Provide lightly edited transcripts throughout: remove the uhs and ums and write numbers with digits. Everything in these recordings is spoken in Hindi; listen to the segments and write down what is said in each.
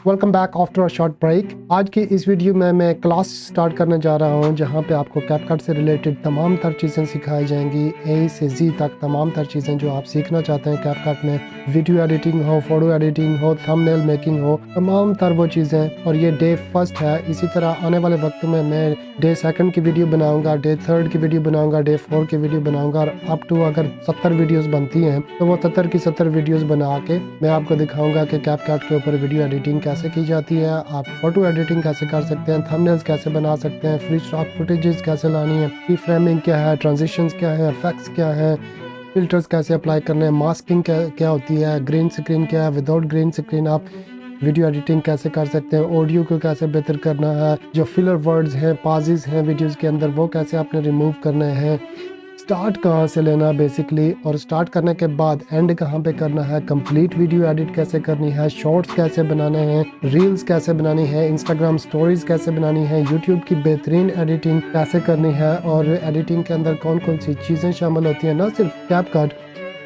Welcome back after a short break. आज की इस वीडियो में मैं क्लास स्टार्ट करने जा रहा हूं जहां पे आपको कैपकट से रिलेटेड तमाम तर चीज़ें सिखाई जाएंगी, ए से जी तक तमाम तर चीज़ें जो आप सीखना चाहते हैं कैपकट में। वीडियो एडिटिंग हो, फोटो एडिटिंग हो, थंबनेल मेकिंग हो, तमाम तर वो चीज़ें। और ये डे फर्स्ट है। इसी तरह आने वाले वक्त में मैं डे सेकंड की वीडियो बनाऊंगा, डे थर्ड की वीडियो बनाऊंगा, डे 4 की वीडियो बनाऊंगा और अप टू अगर 70 वीडियोस बनती हैं तो वो 70 की 70 वीडियोस बना के मैं आपको दिखाऊंगा कि कैपकट के ऊपर वीडियो एडिटिंग कैसे की जाती है, आप फोटो एडिटिंग कैसे कर सकते हैं, थंबनेल्स कैसे बना सकते हैं, फ्री स्टॉक फुटेजेस कैसे लानी है, की फ्रेमिंग क्या है, ट्रांजिशंस क्या है, इफेक्ट्स क्या है, फिल्टर्स कैसे अप्लाई करने हैं, मास्किंग क्या होती है, ग्रीन स्क्रीन क्या है, विदाउट ग्रीन स्क्रीन आप वीडियो एडिटिंग कैसे कर सकते हैं, ऑडियो को कैसे बेहतर करना है, जो फिलर वर्ड्स हैं, पाजेस हैं वीडियोस के अंदर वो कैसे आपने रिमूव करने हैं, स्टार्ट कहाँ से लेना बेसिकली, और स्टार्ट करने के बाद एंड कहाँ पे करना है, कंप्लीट वीडियो एडिट कैसे करनी है, शॉर्ट्स कैसे बनाने हैं, रील्स कैसे बनानी है, इंस्टाग्राम स्टोरीज कैसे बनानी है, यूट्यूब की बेहतरीन एडिटिंग कैसे करनी है, और एडिटिंग के अंदर कौन कौन सी चीज़ें शामिल होती हैं। न सिर्फ कैपकट,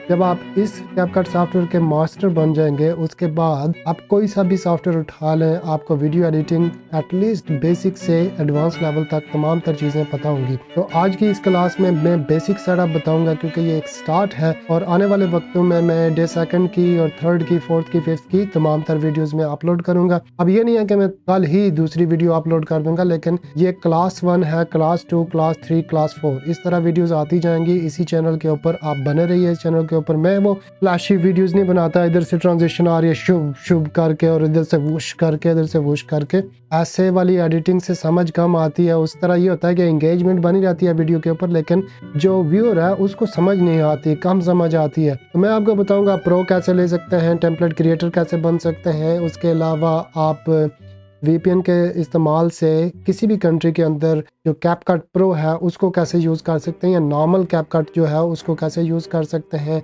जब आप इस कैपकट सॉफ्टवेयर के मास्टर बन जाएंगे उसके बाद आप कोई सा भी सॉफ्टवेयर उठा लें, आपको वीडियो एडिटिंग एटलीस्ट बेसिक से एडवांस लेवल तक तमाम तर चीज़ें पता होंगी। तो आज की इस क्लास में मैं बेसिक सेटअप बताऊंगा क्योंकि ये एक स्टार्ट है और आने वाले वक्तों में मैं डे सेकंड की और थर्ड की, फोर्थ की, फिफ्थ की तमाम तर वीडियोज़ में अपलोड करूँगा। अब ये नहीं है कि मैं कल ही दूसरी वीडियो अपलोड कर दूंगा, लेकिन ये क्लास 1 है, क्लास 2, क्लास 3, क्लास 4 इस तरह वीडियोज़ आती जाएंगी इसी चैनल के ऊपर। आप बने रहिए इस चैनल के ऊपर। मैं वो फ्लैशी वीडियोस नहीं बनाता, इधर से ट्रांजिशन आ रही है शुभ शुभ करके और इधर से वुश करके, इधर से वुश करके, ऐसे वाली एडिटिंग से समझ कम आती है। उस तरह ये होता है कि एंगेजमेंट बनी रहती है वीडियो के ऊपर, लेकिन जो व्यूअर है उसको समझ नहीं आती, कम समझ आती है। तो मैं आपको बताऊंगा प्रो कैसे ले सकते हैं, टेम्पलेट क्रिएटर कैसे बन सकते हैं। उसके अलावा आप VPN के इस्तेमाल से किसी भी कंट्री के अंदर जो कैपकट प्रो है उसको कैसे यूज़ कर सकते हैं, या नॉर्मल कैपकट जो है उसको कैसे यूज़ कर सकते हैं।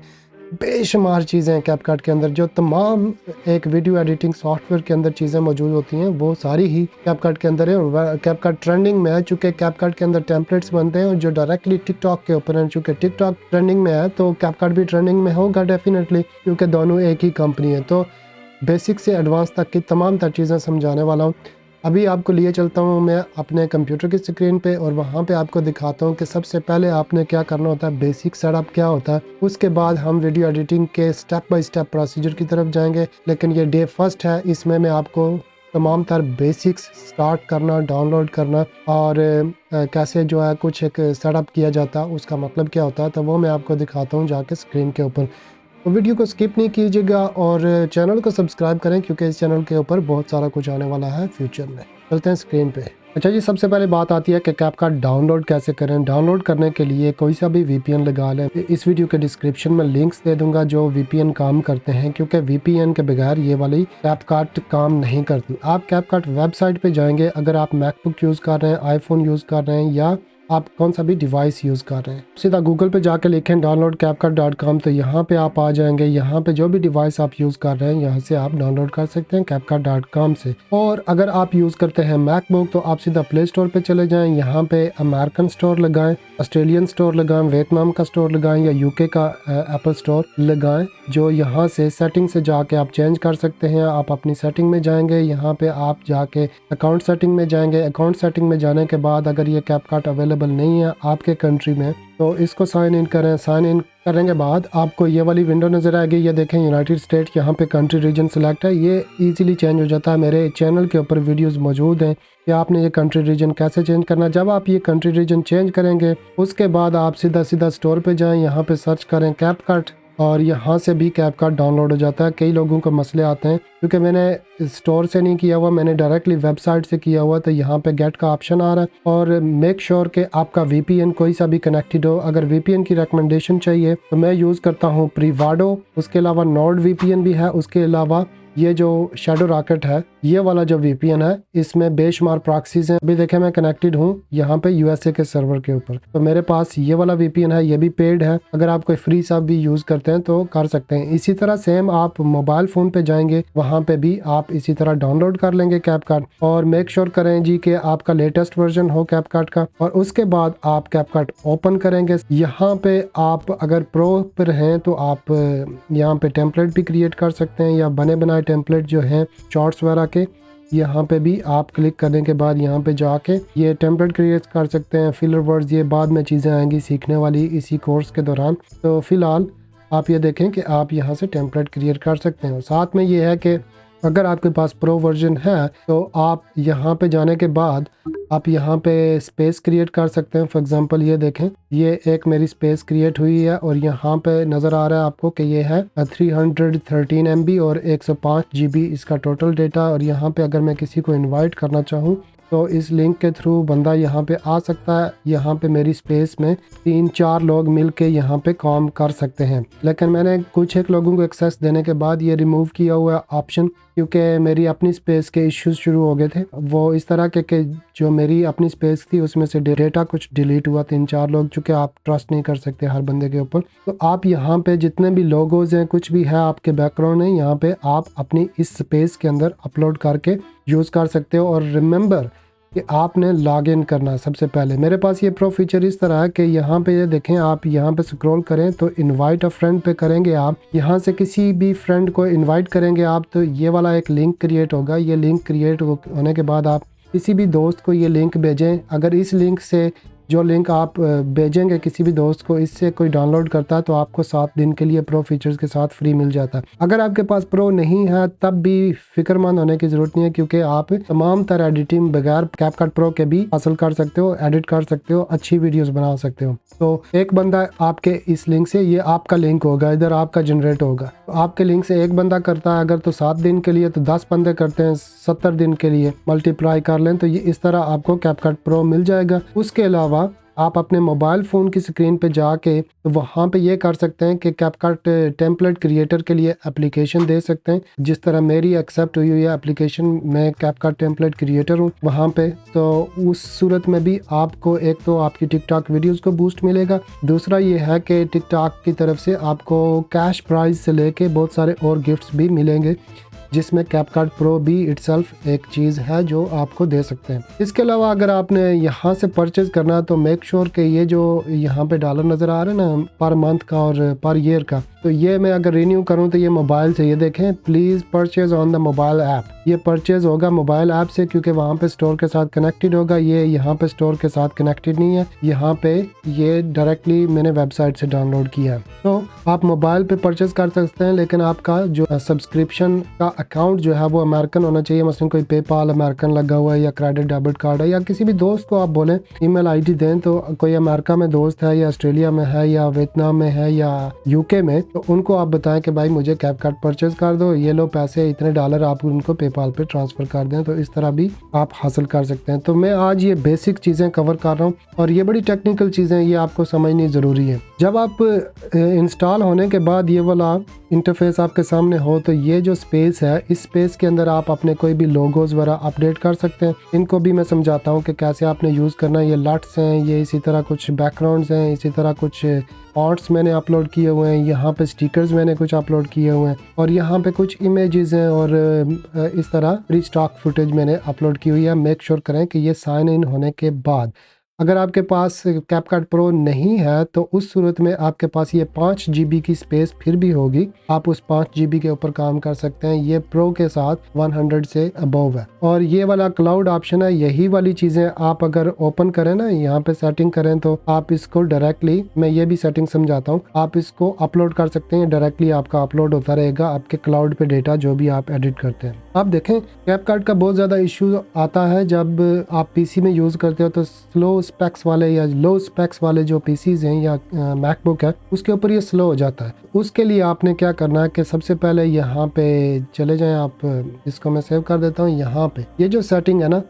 बेशुमार चीज़ें हैं कैपकट के अंदर, जो तमाम एक वीडियो एडिटिंग सॉफ्टवेयर के अंदर चीज़ें मौजूद होती हैं वो सारी ही कैपकट के अंदर है। और कैपकट ट्रेंडिंग में है चूँकि कैपकट के अंदर टेम्पलेट्स बनते हैं और जो डायरेक्टली टिकटॉक के ऊपर हैं। चूँकि टिकटॉक ट्रेंडिंग में है तो कैपकट भी ट्रेंडिंग में होगा डेफिनेटली, क्योंकि दोनों एक ही कंपनी है। तो बेसिक से एडवांस तक की तमाम तर चीज़ें समझाने वाला हूँ। अभी आपको लिए चलता हूँ मैं अपने कंप्यूटर की स्क्रीन पे और वहाँ पे आपको दिखाता हूँ कि सबसे पहले आपने क्या करना होता है, बेसिक सेटअप क्या होता है। उसके बाद हम वीडियो एडिटिंग के स्टेप बाय स्टेप प्रोसीजर की तरफ जाएंगे। लेकिन ये डे फर्स्ट है, इसमें मैं आपको तमाम तर बेसिक्स स्टार्ट करना, डाउनलोड करना और कैसे जो है कुछ एक सेटअप किया जाता है, उसका मतलब क्या होता है, तो वो मैं आपको दिखाता हूँ जाके स्क्रीन के ऊपर। तो वीडियो को स्किप नहीं कीजिएगा और चैनल को सब्सक्राइब करें क्योंकि इस चैनल के ऊपर बहुत सारा कुछ आने वाला है फ्यूचर में। चलते हैं स्क्रीन पे। अच्छा जी, सबसे पहले बात आती है कि कैपकट डाउनलोड कैसे करें। डाउनलोड करने के लिए कोई सा भी VPN लगा लें। इस वीडियो के डिस्क्रिप्शन में लिंक्स दे दूंगा जो VPN काम करते हैं, क्योंकि VPN के बगैर ये वाली कैपकट काम नहीं करती। आप कैपकट वेबसाइट पे जाएंगे, अगर आप मैकबुक यूज़ कर रहे हैं, आईफोन यूज़ कर रहे हैं या आप कौन सा भी डिवाइस यूज़ कर रहे हैं, सीधा गूगल पे जाके लिखें downloadcapcut.com तो यहाँ पे आप आ जाएंगे। यहाँ पे जो भी डिवाइस आप यूज़ कर रहे हैं यहाँ से आप डाउनलोड कर सकते हैं capcut.com से। और अगर आप यूज़ करते हैं मैकबुक तो आप सीधा प्ले स्टोर पे चले जाएं, यहाँ पे अमेरिकन स्टोर लगाएं, ऑस्ट्रेलियन स्टोर लगाएं, वियतनाम का स्टोर लगाएं या UK का एप्पल स्टोर लगाएं, जो यहाँ से सेटिंग से जाके आप चेंज कर सकते हैं। आप अपनी सेटिंग में जाएंगे, यहाँ पे आप जाके अकाउंट सेटिंग में जाएंगे। अकाउंट सेटिंग में जाने के बाद अगर ये कैपकट अवेलेबल नहीं है आपके कंट्री में तो इसको साइन इन करें। साइन इन करने के बाद आपको ये वाली विंडो नज़र आएगी, ये देखें यूनाइटेड स्टेट, यहाँ पे कंट्री रीजन सेलेक्ट है। ये इजीली चेंज हो जाता है, मेरे चैनल के ऊपर वीडियोस मौजूद हैं कि आपने ये कंट्री रीजन कैसे चेंज करना। जब आप ये कंट्री रीजन चेंज करेंगे उसके बाद आप सीधा स्टोर पे जाएं, यहाँ पे सर्च करें कैपकट और यहाँ से भी कैपकट डाउनलोड हो जाता है। कई लोगों को मसले आते हैं क्योंकि मैंने स्टोर से नहीं किया हुआ, मैंने डायरेक्टली वेबसाइट से किया हुआ, तो यहाँ पे गेट का ऑप्शन आ रहा है। और मेक श्योर कि आपका VPN कोई सा भी कनेक्टेड हो। अगर VPN की रिकमेंडेशन चाहिए तो मैं यूज़ करता हूँ प्रीवाडो, उसके अलावा नॉर्ड VPN भी है, उसके अलावा ये जो शैडो रॉकेट है, ये वाला जो VPN है इसमें बेशुमार प्रॉक्सीज हैं। अभी देखें मैं कनेक्टेड हूँ यहाँ पे USA के सर्वर के ऊपर, तो मेरे पास ये वाला VPN है, ये भी पेड है। अगर आप कोई फ्री सा भी यूज़ करते हैं तो कर सकते हैं। इसी तरह सेम आप मोबाइल फ़ोन पे जाएंगे, वहाँ पे भी आप इसी तरह डाउनलोड कर लेंगे कैपकट और मेक श्योर करें जी कि आपका लेटेस्ट वर्जन हो कैपकट का। और उसके बाद आप कैपकट ओपन करेंगे। यहाँ पे आप अगर प्रो पर हैं तो आप यहाँ पे टेम्पलेट भी क्रिएट कर सकते हैं या बने बनाए टेम्पलेट जो है शॉर्ट्स वगैरह के, यहाँ पे भी आप क्लिक करने के बाद यहाँ पे जाके ये टेम्पलेट क्रिएट कर सकते हैं। फिलर वर्ड्स, ये बाद में चीज़ें आएंगी सीखने वाली इसी कोर्स के दौरान। तो फ़िलहाल आप ये देखें कि आप यहाँ से टेम्पलेट क्रिएट कर सकते हैं। साथ में ये है कि अगर आपके पास प्रो वर्जन है तो आप यहाँ पे जाने के बाद आप यहाँ पे स्पेस क्रिएट कर सकते हैं। फॉर एग्जांपल ये देखें, ये एक मेरी स्पेस क्रिएट हुई है और यहाँ पे नज़र आ रहा है आपको कि ये है 313 MB और 105 GB इसका टोटल डेटा। और यहाँ पे अगर मैं किसी को इनवाइट करना चाहूँ तो इस लिंक के थ्रू बंदा यहाँ पे आ सकता है। यहाँ पे मेरी स्पेस में 3-4 लोग मिल के यहाँ पे काम कर सकते हैं, लेकिन मैंने कुछ एक लोगों को एक्सेस देने के बाद ये रिमूव किया हुआ ऑप्शन, क्योंकि मेरी अपनी स्पेस के इश्यूज शुरू हो गए थे। वो इस तरह के जो मेरी अपनी स्पेस थी उसमें से डेटा कुछ डिलीट हुआ, 3-4 लोग, चूँकि आप ट्रस्ट नहीं कर सकते हर बंदे के ऊपर। तो आप यहाँ पे जितने भी लोगोज हैं, कुछ भी है आपके बैकग्राउंड है, यहाँ पे आप अपनी इस स्पेस के अंदर अपलोड करके यूज़ कर सकते हो। और रिमेंबर कि आपने लॉग इन करना सबसे पहले। मेरे पास ये प्रो फीचर इस तरह है कि यहाँ पे ये देखें, आप यहाँ पे स्क्रॉल करें तो इनवाइट अ फ्रेंड पे करेंगे, आप यहाँ से किसी भी फ्रेंड को इनवाइट करेंगे आप, तो ये वाला एक लिंक क्रिएट होगा। ये लिंक क्रिएट होने के बाद आप किसी भी दोस्त को ये लिंक भेजें। अगर इस लिंक से जो लिंक आप भेजेंगे किसी भी दोस्त को, इससे कोई डाउनलोड करता है तो आपको 7 दिन के लिए प्रो फीचर्स के साथ फ्री मिल जाता है। अगर आपके पास प्रो नहीं है तब भी फिक्रमंद होने की ज़रूरत नहीं है, क्योंकि आप तमाम तरह एडिटिंग बगैर कैपकट प्रो के भी हासिल कर सकते हो, एडिट कर सकते हो, अच्छी वीडियोस बना सकते हो। तो एक बंदा आपके इस लिंक से, ये आपका लिंक होगा, इधर आपका जनरेट होगा, तो आपके लिंक से एक बंदा करता है अगर, तो 7 दिन के लिए, तो 10 बंदे करते हैं 70 दिन के लिए, मल्टीप्लाई कर लें तो ये इस तरह आपको कैपकट प्रो मिल जाएगा। उसके अलावा आप अपने मोबाइल फ़ोन की स्क्रीन पे जाके तो वहाँ पे ये कर सकते हैं कि कैपकट टेम्पलेट क्रिएटर के लिए एप्लीकेशन दे सकते हैं। जिस तरह मेरी एक्सेप्ट हुई है एप्लीकेशन, मैं कैपकट टेम्पलेट क्रिएटर हूँ वहाँ पे, तो उस सूरत में भी आपको एक तो आपकी टिकटॉक वीडियोस को बूस्ट मिलेगा, दूसरा ये है कि टिकटॉक की तरफ से आपको कैश प्राइज से लेके बहुत सारे और गिफ्ट्स भी मिलेंगे, जिसमें कैपकट प्रो भी इटसेल्फ एक चीज़ है जो आपको दे सकते हैं। इसके अलावा अगर आपने यहाँ से परचेज़ करना है तो मेक श्योर कि ये जो यहाँ पे डॉलर नज़र आ रहा है ना पर मंथ का और पर ईयर का, तो ये मैं अगर रिन्यू करूँ तो ये मोबाइल से, ये देखें, please purchase on the mobile app. ये परचेज़ होगा मोबाइल ऐप से, क्योंकि वहाँ पे स्टोर के साथ कनेक्टेड होगा। ये यहाँ पे स्टोर के साथ कनेक्टेड नहीं है, यहाँ पे ये डायरेक्टली मैंने वेबसाइट से डाउनलोड किया है। तो आप मोबाइल पे परचेज़ कर सकते हैं, लेकिन आपका जो सब्सक्रिप्शन का अकाउंट जो है वो अमेरिकन होना चाहिए। मसलन कोई पेपाल अमेरिकन लगा हुआ है या क्रेडिट डेबिट कार्ड है, या किसी भी दोस्त को आप बोलें ईमेल आईडी दें, तो कोई अमेरिका में दोस्त है या ऑस्ट्रेलिया में है या वियतनाम में है या यूके में, तो उनको आप बताएं कि भाई मुझे कैपकट परचेज कर दो, ये लो पैसे, इतने डॉलर आप उनको पेपाल पे ट्रांसफ़र कर दें, तो इस तरह भी आप हासिल कर सकते हैं। तो मैं आज ये बेसिक चीज़ें कवर कर रहा हूँ और ये बड़ी टेक्निकल चीज़ें, ये आपको समझनी ज़रूरी है। जब आप इंस्टॉल होने के बाद ये वाला इंटरफेस आपके सामने हो, तो ये जो स्पेस है, इस स्पेस के अंदर आप अपने कोई भी लोगोज वगैरह अपडेट कर सकते हैं। इनको भी मैं समझाता हूँ कि कैसे आपने यूज़ करना है। ये लट्स हैं, ये इसी तरह कुछ बैकग्राउंड्स हैं, इसी तरह कुछ आर्ट्स मैंने अपलोड किए हुए हैं, यहाँ पे स्टिकर्स मैंने कुछ अपलोड किए हुए हैं, और यहाँ पे कुछ इमेजेस हैं, और इस तरह फ्री स्टॉक फुटेज मैंने अपलोड की हुई है। मेक श्योर करें कि ये साइन इन होने के बाद, अगर आपके पास कैपकट प्रो नहीं है तो उस सूरत में आपके पास ये 5 GB की स्पेस फिर भी होगी, आप उस 5 GB के ऊपर काम कर सकते हैं। ये प्रो के साथ 100 से अबव है। और ये वाला क्लाउड ऑप्शन है, यही वाली चीज़ें आप अगर ओपन करें ना, यहाँ पे सेटिंग करें, तो आप इसको डायरेक्टली, मैं ये भी सेटिंग समझाता हूँ, आप इसको अपलोड कर सकते हैं, डायरेक्टली आपका अपलोड होता रहेगा आपके क्लाउड पे डेटा जो भी आप एडिट करते हैं। आप देखें कैपकट का बहुत ज़्यादा इशू आता है जब आप पीसी में यूज़ करते हो, तो स्लो स्पेक्स वाले या लो स्पेक्स वाले जो पीसीज हैं या मैकबुक है, उसके ऊपर ये स्लो हो जाता है। उसके लिए आपने क्या करना है कि सबसे पहले यहाँ पे चले जाएं आप, इसको मैं सेव कर देता हूँ। यहाँ पे ये जो सेटिंग है ना,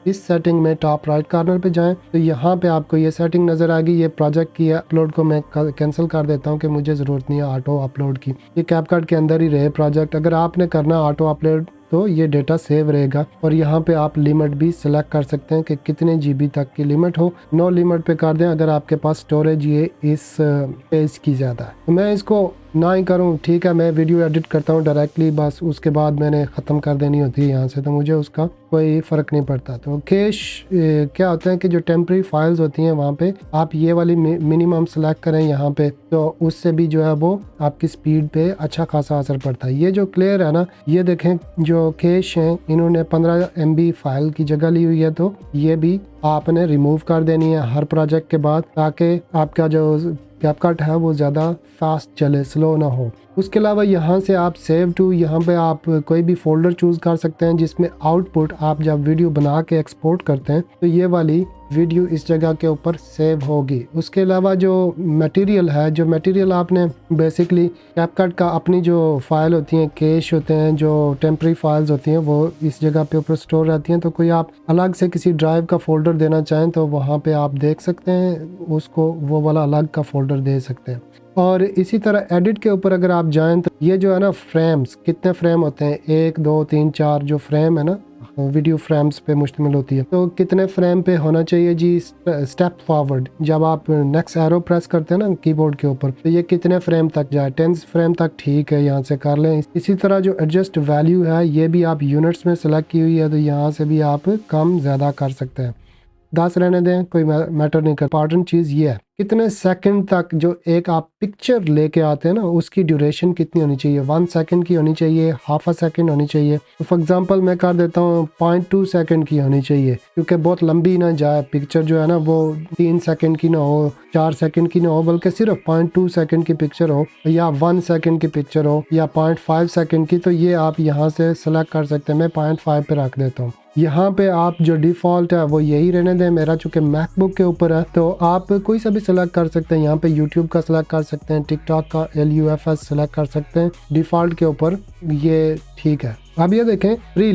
इस सेटिंग में टॉप राइट कॉर्नर पे जाएं, तो यहाँ पे आपको ये सेटिंग नज़र आएगी। ये प्रोजेक्ट की अपलोड को मैं कैंसिल कर देता हूँ कि मुझे ज़रूरत नहीं है ऑटो अपलोड की। ये कैपकट के अंदर ही रहे प्रोजेक्ट। अगर आपने करना ऑटो अपलोड तो ये डेटा सेव रहेगा। और यहाँ पे आप लिमिट भी सिलेक्ट कर सकते हैं कि कितने GB तक की लिमिट हो। नो लिमिट पे कर दें अगर आपके पास स्टोरेज ये इस पेज की ज़्यादा है। तो मैं इसको ना ही करूँ, ठीक है, मैं वीडियो एडिट करता हूँ डायरेक्टली, बस उसके बाद मैंने ख़त्म कर देनी होती है यहाँ से, तो मुझे उसका कोई फ़र्क नहीं पड़ता। तो कैश क्या होता है कि जो टेम्प्रेरी फाइल्स होती हैं वहाँ पे आप ये वाली मिनिमम सेलेक्ट करें यहाँ पे, तो उससे भी जो है वो आपकी स्पीड पे अच्छा खासा असर पड़ता है। ये जो क्लियर है ना, ये देखें जो कैश हैं इन्होंने 15 MB फाइल की जगह ली हुई है, तो ये भी आपने रिमूव कर देनी है हर प्रोजेक्ट के बाद, ताकि आपका जो कैपकट है वो ज़्यादा फास्ट चले, स्लो ना हो। उसके अलावा यहाँ से आप सेव टू, यहाँ पे आप कोई भी फोल्डर चूज़ कर सकते हैं जिसमें आउटपुट आप जब वीडियो बना के एक्सपोर्ट करते हैं तो ये वाली वीडियो इस जगह के ऊपर सेव होगी। उसके अलावा जो मटेरियल है, जो मटेरियल आपने बेसिकली कैपकट का अपनी जो फाइल होती हैं, कैश होते हैं, जो टेम्प्रेरी फाइल्स होती हैं वो इस जगह पे ऊपर स्टोर रहती हैं। तो कोई आप अलग से किसी ड्राइव का फोल्डर देना चाहें तो वहाँ पे आप देख सकते हैं, उसको वो वाला अलग का फोल्डर दे सकते हैं। और इसी तरह एडिट के ऊपर अगर आप जाएं तो ये जो है ना फ्रेम्स, कितने फ्रेम होते हैं, 1 2 3 4 जो फ्रेम है ना, वीडियो फ्रेम्स पे मुश्तमिल होती है, तो कितने फ्रेम पे होना चाहिए जी स्टेप फॉरवर्ड। जब आप नेक्स्ट एरो प्रेस करते हैं ना कीबोर्ड के ऊपर, तो ये कितने फ्रेम तक जाए, 10 फ्रेम तक, ठीक है, यहाँ से कर लें। इसी तरह जो एडजस्ट वैल्यू है ये भी आप यूनिट्स में सेलेक्ट की हुई है, तो यहाँ से भी आप कम ज़्यादा कर सकते हैं। 10 रहने दें, कोई मैटर नहीं कर। इंपॉर्टेंट चीज़ ये है कितने सेकंड तक जो एक आप पिक्चर लेके आते हैं ना उसकी ड्यूरेशन कितनी होनी चाहिए, 1 सेकंड की होनी चाहिए, हाफ अ सेकंड होनी चाहिए। तो फॉर एग्जांपल मैं कर देता हूँ 0.2 सेकंड की होनी चाहिए, क्योंकि बहुत लंबी ना जाए पिक्चर, जो है ना वो 3 सेकंड की ना हो, 4 सेकंड की ना हो, बल्कि सिर्फ 0.2 सेकंड की पिक्चर हो, या 1 सेकंड की पिक्चर हो, या 0.5 सेकंड की। तो ये आप यहाँ से सेलेक्ट कर सकते हैं। मैं 0.5 पे रख देता हूँ। यहाँ पे आप जो डिफ़ॉल्ट है वो यही रहने दें। मेरा चूँकि मैकबुक के ऊपर है तो आप कोई सा भी सेलेक्ट कर सकते हैं। यहाँ पे यूट्यूब का सेलेक्ट कर सकते हैं, टिकटॉक का LUFS सेलेक्ट कर सकते हैं। डिफ़ॉल्ट के ऊपर ये ठीक है। अब ये देखें free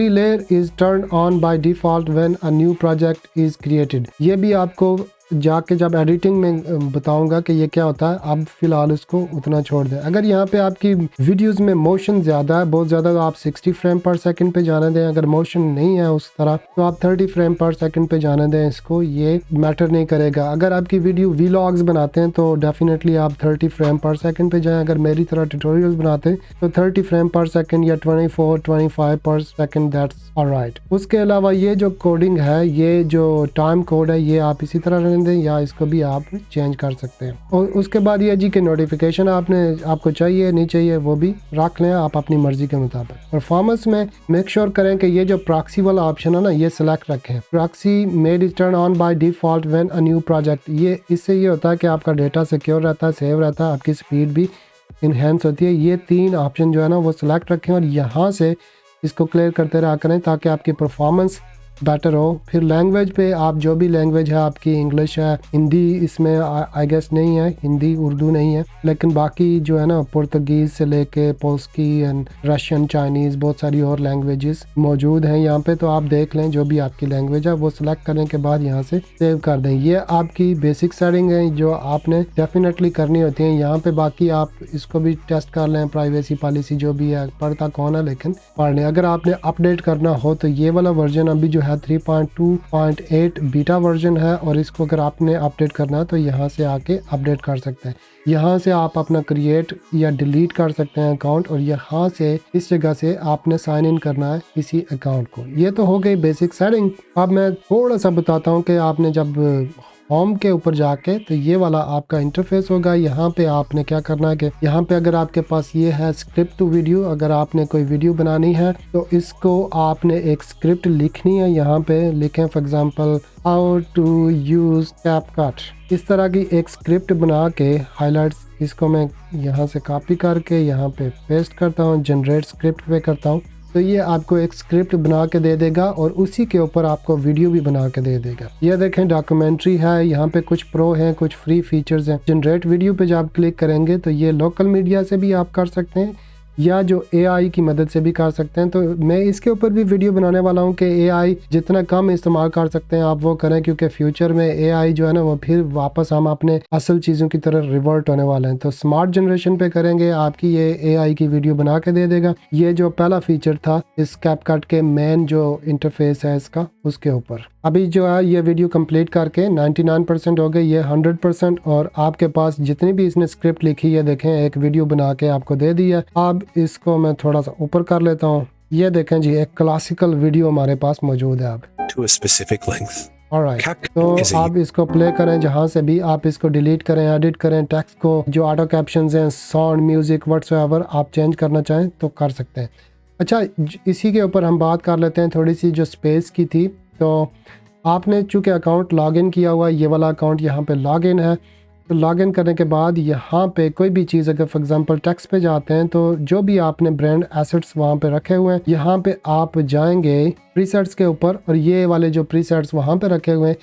layer is turn on by default when a new project is created. ये भी आपको जाके जब एडिटिंग में बताऊंगा कि ये क्या होता है। आप फिलहाल उसको उतना छोड़ दें। अगर यहाँ पे आपकी वीडियोस में मोशन ज़्यादा है, बहुत ज़्यादा, तो आप 60 फ्रेम पर सेकंड पे जाने दें। अगर मोशन नहीं है उस तरह तो आप 30 फ्रेम पर सेकंड पे जाने दें। इसको ये मैटर नहीं करेगा। अगर आपकी वीडियो व्लॉग्स बनाते हैं तो डेफिनेटली आप 30 फ्रेम पर सेकंड पे जाएं। अगर मेरी तरह ट्यूटोरियल्स बनाते हैं तो 30 फ्रेम पर सेकंड या 24-25 पर सेकंड, दैट्स ऑलराइट। उसके अलावा ये जो कोडिंग है, ये जो टाइम कोड है, ये आप इसी तरह रहने दें या इसको भी आप चेंज कर सकते हैं। और उसके बाद ये जी के नोटिफिकेशन आपको चाहिए नहीं चाहिए वो भी रख लें आप अपनी मर्जी के मुताबिक। परफॉर्मेंस में मेक श्योर करें कि ये जो प्रॉक्सी वाला ऑप्शन है ना, ये सिलेक्ट रखें। Proxy made is turn on by default when a new project. ये इससे ये होता है कि आपका डेटा सिक्योर रहता है, सेव रहता है, आपकी स्पीड भी इनहेंस होती है। ये 3 ऑप्शन जो है ना वो सिलेक्ट रखें और यहाँ से इसको क्लियर करते रहा करें ताकि आपकी परफॉर्मेंस बेटर हो। फिर लैंग्वेज पे आप जो भी लैंग्वेज है आपकी, इंग्लिश है, हिंदी इसमें आई गेस नहीं है, हिंदी उर्दू नहीं है, लेकिन बाकी जो है ना पुर्तगीज़ से लेके पोल्स्की एंड रशियन, चाइनीज़, बहुत सारी और लैंग्वेजेस मौजूद हैं यहाँ पे। तो आप देख लें जो भी आपकी लैंग्वेज है वो सिलेक्ट करने के बाद यहाँ से सेव कर दें। ये आपकी बेसिक सेटिंग है जो आपने डेफिनेटली करनी होती है यहाँ पे। बाकी आप इसको भी टेस्ट कर लें, प्राइवेसी पॉलिसी जो भी है, पढ़ता कौन है लेकिन पढ़ लें। अगर आपने अपडेट करना हो तो ये वाला वर्जन अभी जो है 3.2.8 बीटा वर्जन है और इसको अगर आपने अपडेट करना है तो यहाँ से आके अपडेट कर सकते हैं। यहाँ से आप अपना क्रिएट या डिलीट कर सकते हैं अकाउंट और यहाँ से इस जगह से आपने साइन इन करना है इसी अकाउंट को। ये तो हो गई बेसिक सेटिंग। अब मैं थोड़ा सा बताता हूँ कि आपने जब होम के ऊपर जाके तो ये वाला आपका इंटरफेस होगा। यहाँ पे आपने क्या करना है कि यहाँ पे अगर आपके पास ये है स्क्रिप्ट टू वीडियो, अगर आपने कोई वीडियो बनानी है तो इसको आपने एक स्क्रिप्ट लिखनी है। यहाँ पे लिखें for example how to use CapCut. इस तरह की एक स्क्रिप्ट बना के हाईलाइट्स, इसको मैं यहाँ से कॉपी करके यहाँ पे पेस्ट करता हूँ, जनरेट स्क्रिप्ट पे करता हूँ, तो ये आपको एक स्क्रिप्ट बना के दे देगा और उसी के ऊपर आपको वीडियो भी बना के दे देगा। ये देखें डॉक्यूमेंट्री है, यहाँ पे कुछ प्रो हैं, कुछ फ्री फीचर्स हैं। जनरेट वीडियो पे जब आप क्लिक करेंगे तो ये लोकल मीडिया से भी आप कर सकते हैं या जो AI की मदद से भी कर सकते हैं। तो मैं इसके ऊपर भी वीडियो बनाने वाला हूँ कि AI जितना कम इस्तेमाल कर सकते हैं आप वो करें, क्योंकि फ्यूचर में AI जो है ना वो फिर वापस हम अपने असल चीज़ों की तरह रिवर्ट होने वाले हैं। तो स्मार्ट जनरेशन पे करेंगे, आपकी ये AI की वीडियो बना के दे देगा। ये जो पहला फीचर था इस कैपकट के मेन जो इंटरफेस है इसका, उसके ऊपर। अभी जो है ये वीडियो कंप्लीट करके 99% हो गई, ये 100%। और आपके पास जितनी भी इसने स्क्रिप्ट लिखी है देखें, एक वीडियो बना के आपको दे दी है। अब इसको मैं थोड़ा सा ऊपर कर लेता हूँ। ये देखें जी, एक क्लासिकल वीडियो हमारे पास मौजूद है। अब to a specific length. Alright, तो आप इसको प्ले करें जहाँ से भी, आप इसको डिलीट करें, एडिट करें, टेक्स्ट को जो ऑटो कैप्शंस हैं, साउंड, म्यूजिक, व्हाट्सएवर आप चेंज करना चाहें तो कर सकते हैं। अच्छा, इसी के ऊपर हम बात कर लेते हैं थोड़ी सी जो स्पेस की थी। तो आपने चूँकि अकाउंट लॉगिन किया हुआ है, ये वाला अकाउंट यहाँ पे लॉगिन है, तो लॉगिन करने के बाद यहाँ पे कोई भी चीज़, अगर फॉर एग्जांपल टेक्स्ट पे जाते हैं तो जो भी आपने ब्रांड एसेट्स वहाँ पे रखे हुए हैं, यहाँ पे आप जाएंगे प्रीसेट्स के ऊपर, और ये वाले जो प्रीसेट्स वहाँ पे रखे हुए हैं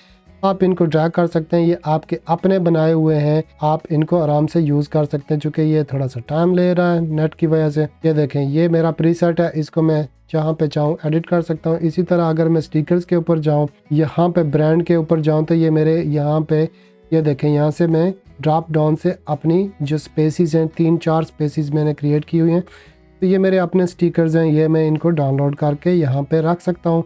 आप इनको ड्रैग कर सकते हैं। ये आपके अपने बनाए हुए हैं, आप इनको आराम से यूज़ कर सकते हैं। चूँकि ये थोड़ा सा टाइम ले रहा है नेट की वजह से। ये देखें, ये मेरा प्रीसेट है, इसको मैं जहाँ पे चाहूँ एडिट कर सकता हूँ। इसी तरह अगर मैं स्टिकर्स के ऊपर जाऊँ, यहाँ पे ब्रांड के ऊपर जाऊँ, तो ये मेरे यहाँ पे ये देखें, यहाँ से मैं ड्रॉप डाउन से अपनी जो स्पेसिस हैं, 3-4 स्पेसिस मैंने क्रिएट की हुई हैं, तो ये मेरे अपने स्टिकर्स हैं। ये मैं इनको डाउनलोड करके यहाँ पे रख सकता हूँ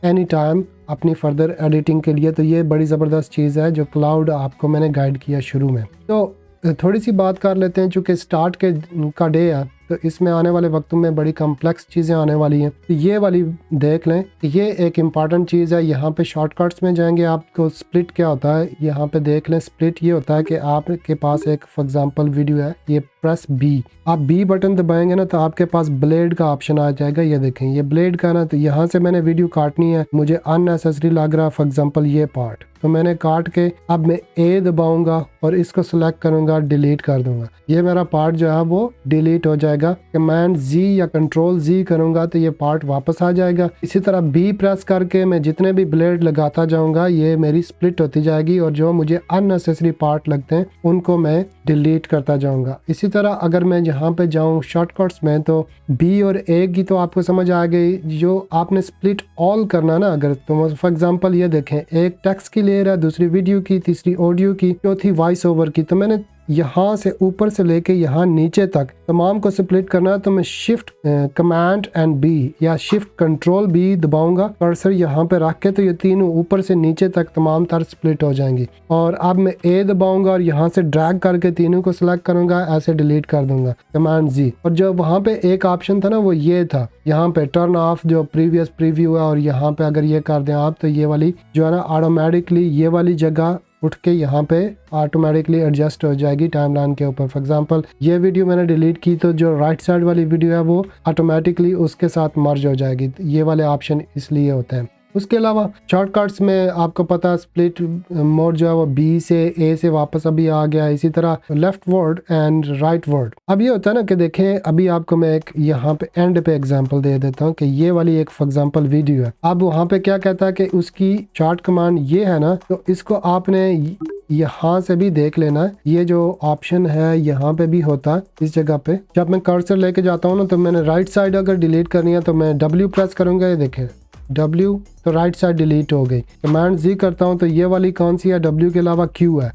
एनी टाइम अपनी फर्दर एडिटिंग के लिए। तो ये बड़ी ज़बरदस्त चीज़ है जो क्लाउड आपको मैंने गाइड किया शुरू में। तो थोड़ी सी बात कर लेते हैं, चूँकि स्टार्ट का डे है तो इसमें आने वाले वक्तों में बड़ी कम्प्लेक्स चीज़ें आने वाली हैं। तो ये वाली देख लें, ये एक इम्पॉर्टेंट चीज़ है। यहाँ पे शॉर्टकट्स में जाएंगे, आपको स्प्लिट क्या होता है यहाँ पे देख लें। स्प्लिट ये होता है कि आपके पास एक फॉर एग्जांपल वीडियो है, ये प्रेस बी, आप बी बटन दबाएंगे ना तो आपके पास ब्लेड का ऑप्शन आ जाएगा। ये देखें, ये ब्लेड का ना, तो यहाँ से मैंने वीडियो काटनी है, मुझे अननेसेसरी लग रहा है फॉर एग्जांपल ये पार्ट, तो मैंने काट के अब मैं ए दबाऊंगा और इसको सिलेक्ट करूंगा, डिलीट कर दूंगा। ये मेरा पार्ट जो है वो डिलीट हो जाएगा। कमांड जी या कंट्रोल जी करूंगा तो ये पार्ट वापस आ जाएगा। इसी तरह बी प्रेस करके मैं जितने भी ब्लेड लगाता जाऊंगा ये मेरी स्प्लिट होती जाएगी, और जो मुझे अननेसेसरी पार्ट लगते हैं उनको मैं डिलीट करता जाऊंगा। इसी तरह अगर मैं यहाँ पे जाऊँ शॉर्टकट्स में, तो बी और ए की तो आपको समझ आ गई। जो आपने स्प्लिट ऑल करना ना, अगर तो फॉर एग्जांपल ये देखें, एक टेक्स्ट की लेयर है, दूसरी वीडियो की, तीसरी ऑडियो की, चौथी वॉइस ओवर की, तो मैंने यहाँ से ऊपर से लेके यहाँ नीचे तक तमाम को स्प्लिट करना है। तो मैं शिफ्ट कमांड एंड बी या शिफ्ट कंट्रोल बी दबाऊंगा, कर्सर यहाँ पे रख के, तो ये तीनों ऊपर से नीचे तक तमाम तर स्प्लिट हो जाएंगी। और अब मैं ए दबाऊंगा और यहाँ से ड्रैग करके तीनों को सिलेक्ट करूंगा, ऐसे डिलीट कर दूंगा, कमांड जी। और जो वहाँ पे एक ऑप्शन था ना, वो ये था, यहाँ पे टर्न ऑफ जो प्रीवियस प्रीव्यू है, और यहाँ पे अगर ये कर दें आप, तो ये वाली जो है ना ऑटोमेटिकली ये वाली जगह उठ के यहाँ पे ऑटोमेटिकली एडजस्ट हो जाएगी टाइमलाइन के ऊपर। फॉर एग्जांपल ये वीडियो मैंने डिलीट की तो जो राइट साइड वाली वीडियो है वो ऑटोमेटिकली उसके साथ मर्ज हो जाएगी। ये वाले ऑप्शन इसलिए होते हैं। उसके अलावा शॉर्टकट्स में आपको पता स्प्लिट मोड जो है वो बी से ए से वापस अभी आ गया। इसी तरह left word and right word. अब ये होता है ना कि देखें, अभी आपको मैं एक यहाँ पे एंड पे एग्जांपल दे देता हूँ कि ये वाली एक फॉर एग्जांपल वीडियो है। अब वहाँ पे क्या कहता है कि उसकी शॉर्ट कमांड ये है ना, तो इसको आपने यहाँ से भी देख लेना है। ये जो ऑप्शन है यहाँ पे भी होता है इस जगह पे। जब मैं कर्सर लेके जाता हूँ ना, तो मैंने राइट साइड अगर डिलीट करनी है तो मैं W प्रेस करूंगा, ये देखें W, तो राइट साइड डिलीट हो गई। कमांड Z करता हूँ तो ये वाली कौन सी है, W के अलावा Q है,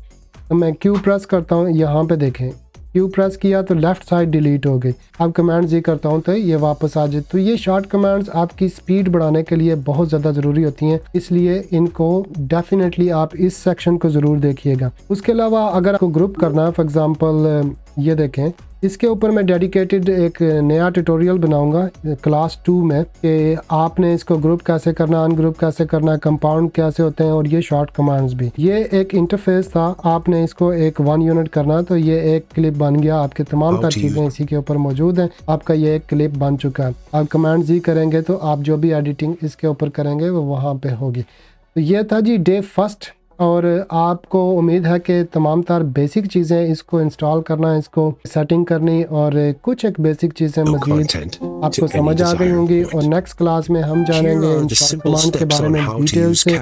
तो मैं Q प्रेस करता हूँ, यहाँ पे देखें Q प्रेस किया तो लेफ्ट साइड डिलीट हो गई। अब कमांड Z करता हूँ तो ये वापस आ जाए। तो ये शॉर्ट कमांड्स आपकी स्पीड बढ़ाने के लिए बहुत ज़्यादा ज़रूरी होती हैं, इसलिए इनको डेफिनेटली आप इस सेक्शन को ज़रूर देखिएगा। उसके अलावा अगर आपको ग्रुप करना है, फॉर एग्जांपल ये देखें, इसके ऊपर मैं डेडिकेटेड एक नया ट्यूटोरियल बनाऊंगा क्लास 2 में कि आपने इसको ग्रुप कैसे करना, अनग्रुप कैसे करना, कंपाउंड कैसे होते हैं, और ये शॉर्ट कमांड्स भी। ये एक इंटरफेस था, आपने इसको एक 1 यूनिट करना, तो ये एक क्लिप बन गया। आपके तमाम तर चीज़ें इसी के ऊपर मौजूद हैं। आपका ये एक क्लिप बन चुका है। आप कमांड जी करेंगे तो आप जो भी एडिटिंग इसके ऊपर करेंगे वो वहाँ पे होगी। तो ये था जी डे फर्स्ट, और आपको उम्मीद है कि तमाम तार बेसिक चीज़ें इसको इंस्टॉल करना, इसको सेटिंग करनी और कुछ एक बेसिक चीज़ें मज़ीद आपको समझ आ गई होंगी। और नेक्स्ट क्लास में हम जानेंगे इन कमांड के बारे में डिटेल से,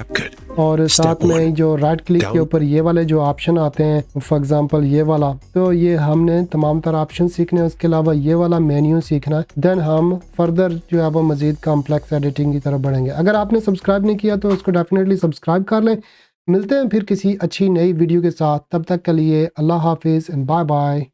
और साथ में जो राइट क्लिक के ऊपर ये वाले जो ऑप्शन आते हैं, फॉर एग्जांपल ये वाला, तो ये हमने तमाम तरह ऑप्शन सीखने हैं। उसके अलावा ये वाला मेन्यू सीखना है। देन हम फर्दर जो है वो मज़ीद कॉम्प्लेक्स एडिटिंग की तरफ बढ़ेंगे। अगर आपने सब्सक्राइब नहीं किया तो उसको डेफिनेटली सब्सक्राइब कर लें। मिलते हैं फिर किसी अच्छी नई वीडियो के साथ, तब तक के लिए अल्लाह हाफिज़ एंड बाय बाय।